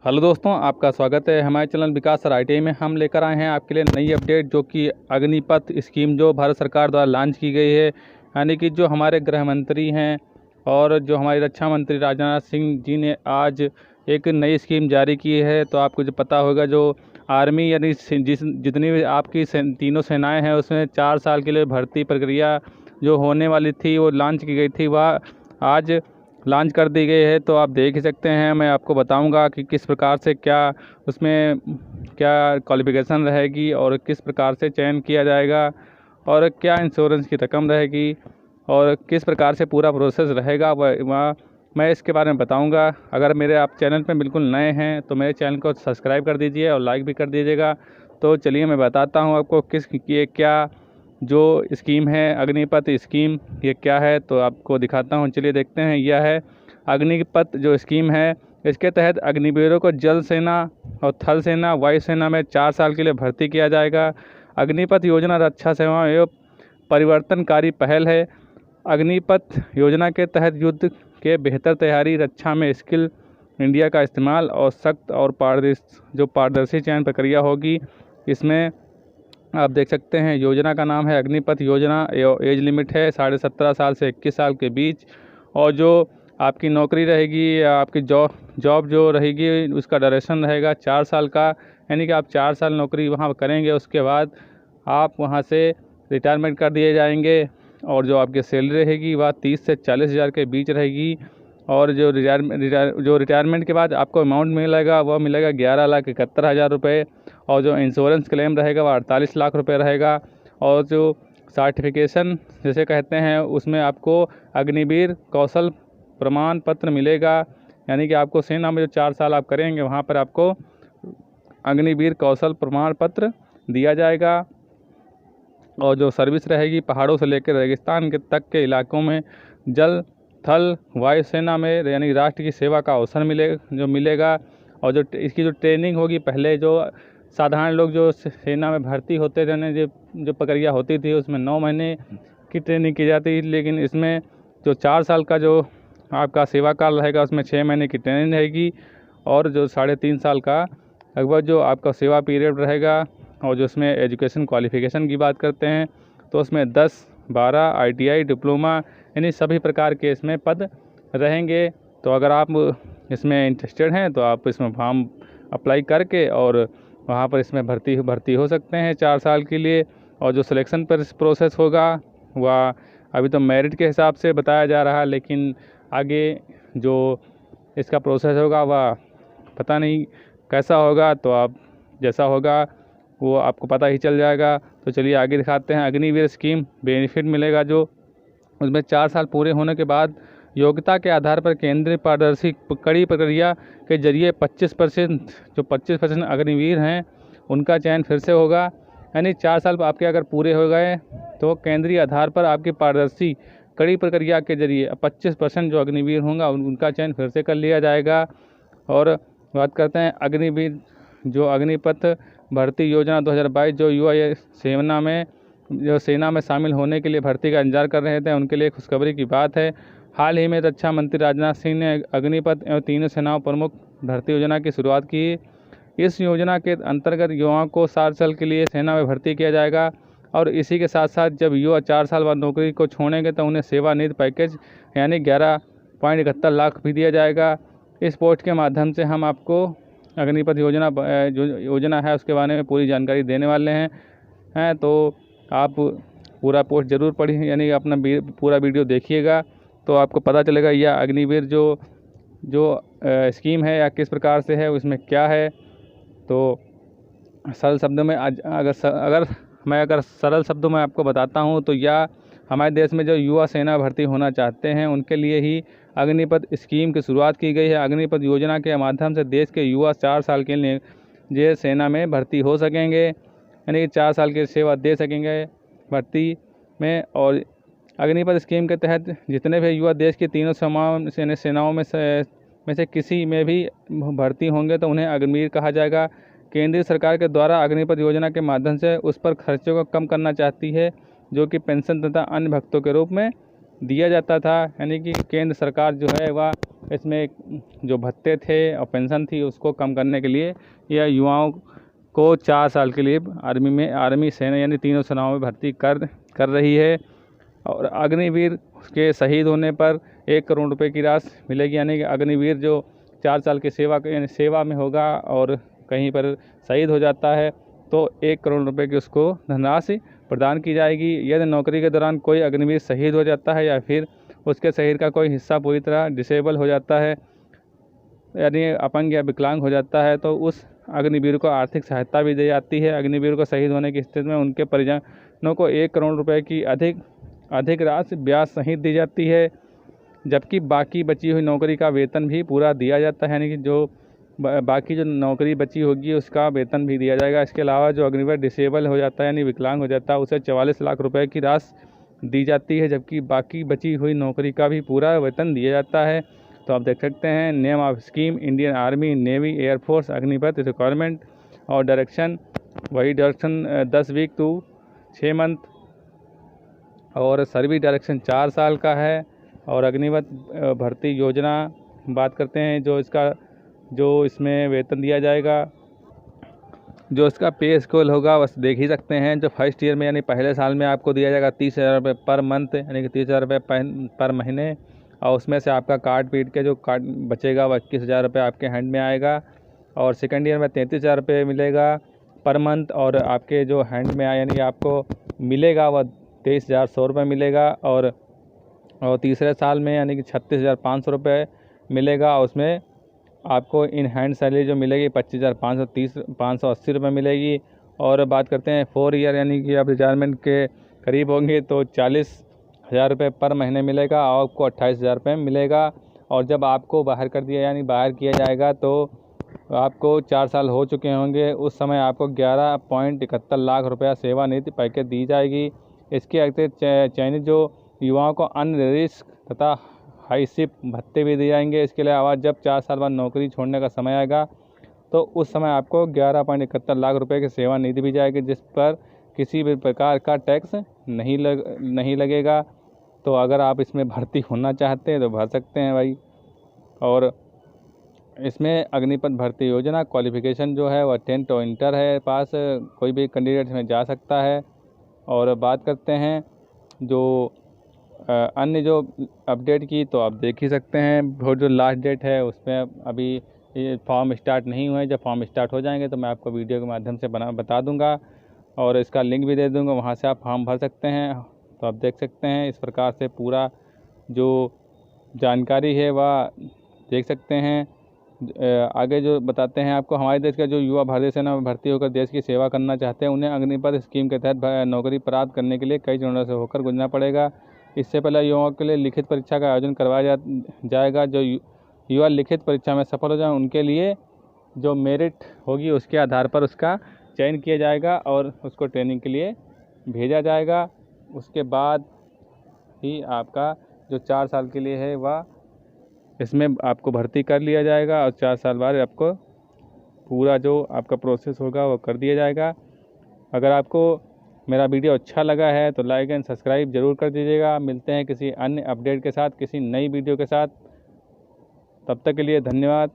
Hello दोस्तों, आपका स्वागत है हमारे चैनल विकास सर ITI में। हम लेकर आए हैं आपके लिए नई अपडेट, जो कि अग्निपथ स्कीम जो भारत सरकार द्वारा लॉन्च की गई है। यानी कि जो हमारे गृह मंत्री हैं और जो हमारे रक्षा मंत्री राजनाथ सिंह जी ने आज एक नई स्कीम जारी की है। तो आपको जो पता होगा, जो आर्मी यानी जितनी भी आपकी तीनों सेनाएँ हैं, उसमें 4 साल के लिए भर्ती प्रक्रिया जो होने वाली थी वो लॉन्च की गई थी, वह आज लॉन्च कर दी गई है। तो आप देख ही सकते हैं, मैं आपको बताऊंगा कि किस प्रकार से क्या उसमें क्या क्वालिफ़िकेशन रहेगी और किस प्रकार से चयन किया जाएगा और क्या इंश्योरेंस की रकम रहेगी और किस प्रकार से पूरा प्रोसेस रहेगा, वह मैं इसके बारे में बताऊंगा। अगर मेरे आप चैनल पे बिल्कुल नए हैं तो मेरे चैनल को सब्सक्राइब कर दीजिए और लाइक भी कर दीजिएगा। तो चलिए मैं बताता हूँ आपको ये क्या जो स्कीम है अग्निपथ स्कीम, ये क्या है तो आपको दिखाता हूँ। चलिए देखते हैं। यह है अग्निपथ जो स्कीम है। इसके तहत अग्निवीरों को जल सेना और थल सेना, वायु सेना में 4 साल के लिए भर्ती किया जाएगा। अग्निपथ योजना रक्षा सेवाओं एवं परिवर्तनकारी पहल है। अग्निपथ योजना के तहत युद्ध के बेहतर तैयारी, रक्षा में स्किल इंडिया का इस्तेमाल और सख्त और पारदर्शी चयन प्रक्रिया होगी। इसमें आप देख सकते हैं, योजना का नाम है अग्निपथ योजना। एज लिमिट है 17.5 साल से 21 साल के बीच। और जो आपकी नौकरी रहेगी या आपकी जॉब जो रहेगी, उसका ड्यूरेशन रहेगा 4 साल का। यानी कि आप 4 साल नौकरी वहाँ करेंगे, उसके बाद आप वहाँ से रिटायरमेंट कर दिए जाएंगे। और जो आपकी सैलरी रहेगी वह 30 से 40 हज़ार के बीच रहेगी। और जो रिटायरमेंट के बाद आपको अमाउंट मिलेगा वह मिलेगा 11,71,000 रुपये। और जो इंश्योरेंस क्लेम रहेगा वह 48 लाख रुपए रहेगा। और जो सर्टिफिकेशन जैसे कहते हैं, उसमें आपको अग्निवीर कौशल प्रमाण पत्र मिलेगा। यानी कि आपको सेना में जो 4 साल आप करेंगे वहाँ पर आपको अग्निवीर कौशल प्रमाण पत्र दिया जाएगा। और जो सर्विस रहेगी पहाड़ों से लेकर रेगिस्तान के तक के इलाकों में जल थल वायु सेना में, यानी राष्ट्र की सेवा का अवसर मिलेगा। और जो इसकी जो ट्रेनिंग होगी, पहले जो साधारण लोग जो सेना में भर्ती होते थे, जो प्रक्रिया होती थी, उसमें 9 महीने की ट्रेनिंग की जाती थी। लेकिन इसमें जो 4 साल का जो आपका सेवा काल रहेगा, उसमें 6 महीने की ट्रेनिंग रहेगी। और जो 3.5 साल का लगभग जो आपका सेवा पीरियड रहेगा। और जो इसमें एजुकेशन क्वालिफ़िकेशन की बात करते हैं तो उसमें 10, 12 ITI डिप्लोमा, यानी सभी प्रकार के इसमें पद रहेंगे। तो अगर आप इसमें इंटरेस्टेड हैं तो आप इसमें फॉर्म अप्लाई करके और वहाँ पर इसमें भर्ती हो सकते हैं 4 साल के लिए। और जो सिलेक्शन प्रोसेस होगा वह अभी तो मेरिट के हिसाब से बताया जा रहा है, लेकिन आगे जो इसका प्रोसेस होगा वह पता नहीं कैसा होगा। तो आप जैसा होगा वो आपको पता ही चल जाएगा। तो चलिए आगे दिखाते हैं। अग्निवीर स्कीम बेनिफिट मिलेगा जो उसमें 4 साल पूरे होने के बाद योग्यता के आधार पर केंद्रीय पारदर्शी कड़ी प्रक्रिया के जरिए 25% अग्निवीर हैं उनका चयन फिर से होगा। यानी 4 साल आपके अगर पूरे हो गए तो केंद्रीय आधार पर आपकी पारदर्शी कड़ी प्रक्रिया के जरिए 25% जो अग्निवीर होंगे उनका चयन फिर से कर लिया जाएगा। और बात करते हैं अग्निवीर जो अग्निपथ भर्ती योजना 2022, जो युवा सेना में शामिल होने के लिए भर्ती का इंतजार कर रहे थे, उनके लिए खुशखबरी की बात है। हाल ही में रक्षा मंत्री राजनाथ सिंह ने अग्निपथ एवं तीनों सेनाओं प्रमुख भर्ती योजना की शुरुआत की। इस योजना के अंतर्गत युवाओं को 4 साल के लिए सेना में भर्ती किया जाएगा। और इसी के साथ साथ जब युवा 4 साल बाद नौकरी को छोड़ेंगे तो उन्हें सेवानिवृत्ति पैकेज यानी 11.71 लाख भी दिया जाएगा। इस पोस्ट के माध्यम से हम आपको अग्निपथ योजना जो योजना है उसके बारे में पूरी जानकारी देने वाले हैं। तो आप पूरा पोस्ट ज़रूर पढ़िए, यानी अपना पूरा वीडियो देखिएगा तो आपको पता चलेगा यह अग्निवीर जो स्कीम है या किस प्रकार से है, उसमें क्या है। तो सरल शब्दों में अगर सरल शब्दों में आपको बताता हूँ तो यह हमारे देश में जो युवा सेना भर्ती होना चाहते हैं उनके लिए ही अग्निपथ स्कीम की शुरुआत की गई है। अग्निपथ योजना के माध्यम से देश के युवा 4 साल के लिए जो सेना में भर्ती हो सकेंगे, यानी 4 साल की सेवा दे सकेंगे भर्ती में। और अग्निपथ स्कीम के तहत जितने भी युवा देश की तीनों सेनाओं में से किसी में भी भर्ती होंगे तो उन्हें अग्निवीर कहा जाएगा। केंद्रीय सरकार के द्वारा अग्निपथ योजना के माध्यम से उस पर खर्चों को कम करना चाहती है जो कि पेंशन तथा अन्य भत्तों के रूप में दिया जाता था। यानी कि केंद्र सरकार जो है वह इसमें जो भत्ते थे और पेंशन थी उसको कम करने के लिए यह युवाओं को 4 साल के लिए आर्मी सेना यानी तीनों सेनाओं में भर्ती कर रही है। और अग्निवीर के शहीद होने पर 1 करोड़ रुपए की राशि मिलेगी, यानी कि अग्निवीर जो 4 साल की सेवा में होगा और कहीं पर शहीद हो जाता है तो 1 करोड़ रुपए की उसको धनराशि प्रदान की जाएगी। यदि नौकरी के दौरान कोई अग्निवीर शहीद हो जाता है या फिर उसके शरीर का कोई हिस्सा पूरी तरह डिसेबल हो जाता है यानी अपंग या विकलांग हो जाता है तो उस अग्निवीर को आर्थिक सहायता भी दी जाती है। अग्निवीर को शहीद होने की स्थिति में उनके परिजनों को 1 करोड़ रुपए की अधिक राशि ब्याज सहित दी जाती है, जबकि बाकी बची हुई नौकरी का वेतन भी पूरा दिया जाता है, यानी कि जो बाकी जो नौकरी बची होगी उसका वेतन भी दिया जाएगा। इसके अलावा जो अग्निवीर डिसेबल हो जाता है यानी विकलांग हो जाता है उसे 44 लाख रुपए की राशि दी जाती है, जबकि बाकी बची हुई नौकरी का भी पूरा वेतन दिया जाता है। तो आप देख सकते हैं name of scheme Indian army, navy, air force, Agnipath requirement और डायरेक्शन, वही डायरेक्शन 10 वीक टू 6 मंथ और सर्विस डायरेक्शन 4 साल का है। और अग्निपथ भर्ती योजना बात करते हैं जो इसमें वेतन दिया जाएगा, जो इसका पे स्केल होगा बस देख ही सकते हैं। जो फर्स्ट ईयर में यानी पहले साल में आपको दिया जाएगा 30,000 रुपये पर मंथ, यानी कि 30,000 रुपये पर महीने, और उसमें से आपका काट पीट के जो काट बचेगा वो 21,000 रुपये आपके हैंड में आएगा। और सेकेंड ईयर में 33,000 रुपये मिलेगा पर मंथ, और आपके जो हैंड में आए यानी कि आपको मिलेगा वह 23,100 रुपये मिलेगा। और तीसरे साल में यानी कि 36,500 रुपये मिलेगा। उसमें आपको इन हैंड सैलरी जो मिलेगी 25,580 रुपये मिलेगी। और बात करते हैं 4 ईयर यानी कि आप रिटायरमेंट के करीब होंगे तो 40,000 रुपये पर महीने मिलेगा और आपको 28,000 रुपये मिलेगा। और जब आपको बाहर कर दिया यानी बाहर किया जाएगा तो आपको 4 साल हो चुके होंगे, उस समय आपको 11.71 लाख रुपया सेवानिवृत्ति पैकेज दी जाएगी। इसके अतिरिक्त चयनित जो युवाओं को अन्य रिस्क तथा हाई शिप भत्ते भी दिए जाएंगे। इसके अलावा जब 4 साल बाद नौकरी छोड़ने का समय आएगा तो उस समय आपको 11.71 लाख रुपए की सेवानिधि भी जाएगी, जिस पर किसी भी प्रकार का टैक्स नहीं लगेगा। तो अगर आप इसमें भर्ती होना चाहते हैं तो भर सकते हैं भाई। और इसमें अग्निपथ भर्ती योजना क्वालिफ़िकेशन जो है वह 10th और इंटर है पास, कोई भी कैंडिडेट इसमें जा सकता है। और बात करते हैं जो अन्य जो अपडेट की तो आप देख ही सकते हैं, वो जो लास्ट डेट है उसमें अभी ये फॉर्म स्टार्ट नहीं हुए। जब फॉर्म स्टार्ट हो जाएंगे तो मैं आपको वीडियो के माध्यम से बता दूंगा और इसका लिंक भी दे दूंगा, वहां से आप फॉर्म भर सकते हैं। तो आप देख सकते हैं इस प्रकार से पूरा जो जानकारी है वह देख सकते हैं। आगे जो बताते हैं आपको, हमारे देश का जो युवा भारतीय सेना में भर्ती होकर देश की सेवा करना चाहते हैं उन्हें अग्निपथ स्कीम के तहत नौकरी प्राप्त करने के लिए कई चरणों से होकर गुजरना पड़ेगा। इससे पहले युवाओं के लिए लिखित परीक्षा का आयोजन करवाया जाएगा। जो युवा लिखित परीक्षा में सफल हो जाए उनके लिए जो मेरिट होगी उसके आधार पर उसका चयन किया जाएगा और उसको ट्रेनिंग के लिए भेजा जाएगा। उसके बाद ही आपका जो 4 साल के लिए है वह इसमें आपको भर्ती कर लिया जाएगा और 4 साल बाद आपको पूरा जो आपका प्रोसेस होगा वो कर दिया जाएगा। अगर आपको मेरा वीडियो अच्छा लगा है तो लाइक एंड सब्सक्राइब ज़रूर कर दीजिएगा। मिलते हैं किसी अन्य अपडेट के साथ, किसी नई वीडियो के साथ। तब तक के लिए धन्यवाद।